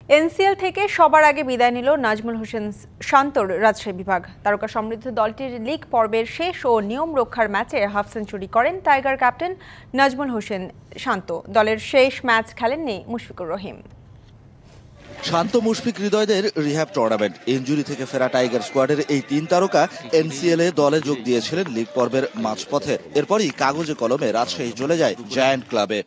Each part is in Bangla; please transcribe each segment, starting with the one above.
এনসিএল থেকে সবার আগে বিদায় নিল নাজমুল হোসেন শান্তর রাজশাহী বিভাগ। তারকা সমৃদ্ধ দলটির লিগ পর্বের শেষ ও নিয়ম রক্ষার ম্যাচে হাফ সেঞ্চুরি করেন টাইগার ক্যাপ্টেন নাজমুল হোসেন শান্ত। দলের শেষ ম্যাচ খেলেননি মুশফিকুর রহিম। শান্ত মুশফিক হৃদয়দের রিহ্যাব টুর্নামেন্ট ইনজুরি থেকে ফেরা টাইগার স্কোয়াডের এই তিন তারকা এনসিএল এ দলে যোগ দিয়েছিলেন লিগ পর্বের মাঝপথে। এরপরই কাগজে কলমে রাজশাহী চলে যায় জায়ান্ট ক্লাবে।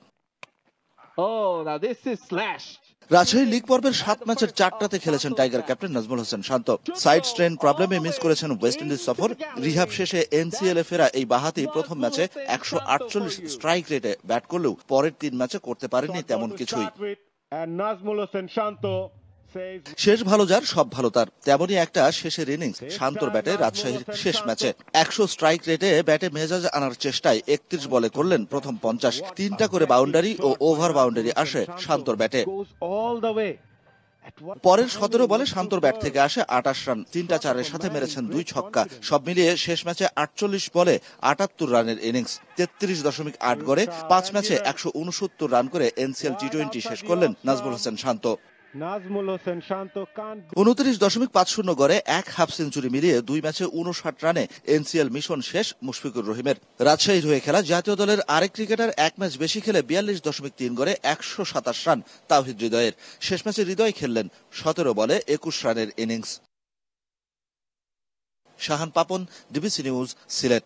রাজশাহী লিগ পর্বের 7 ম্যাচের 4টাতে খেলেছেন টাইগার ক্যাপ্টেন নাজমুল হোসেন শান্ত। সাইড স্ট্রেন প্রবলেমে মিস করেছেন ওয়েস্ট ইন্ডিজ সফর। রিহ্যাব শেষে এনসিএল এ ফেরা এই বাহাতি প্রথম ম্যাচে 148 স্ট্রাইক রেটে ব্যাট করলেও পরের 3 ম্যাচে করতে পারেননি তেমন কিছুই। শেষ ভালো যার সব ভালো তার, তেমনই একটা শেষের ইনিংস শান্তর ব্যাটে রাজশাহীর শেষ ম্যাচে 100 স্ট্রাইক রেটে ব্যাটে মেজাজ আনার চেষ্টায় 31 বলে করলেন প্রথম 50। 3টা করে বাউন্ডারি ও ওভার বাউন্ডারি আসে শান্তর ব্যাটে। পরের 17 বলে শান্তর ব্যাট থেকে আসে 28 রান, 3টা 4-এর সাথে মেরেছেন 2 ছক্কা। সব মিলিয়ে শেষ ম্যাচে 48 বলে 78 রানের ইনিংস 33.8 গড়ে 5 ম্যাচে 169 রান করে এনসিএল টি20 শেষ করলেন নাজমুল হোসেন শান্ত। 29.50 গড়ে 1 হাফ সেঞ্চুরি মিলিয়ে 2 ম্যাচে 59 রানে এনসিএল মিশন শেষ মুশফিকুর রহিমের। রাজশাহীর হয়ে খেলা জাতীয় দলের আরেক ক্রিকেটার 1 ম্যাচ বেশি খেলে 42.3 গড়ে 127 রান তাওহিদ হৃদয়ের। শেষ ম্যাচে হৃদয় খেললেন 17 বলে 21 রানের innings. Shahan Papon, DBC news, Sylhet.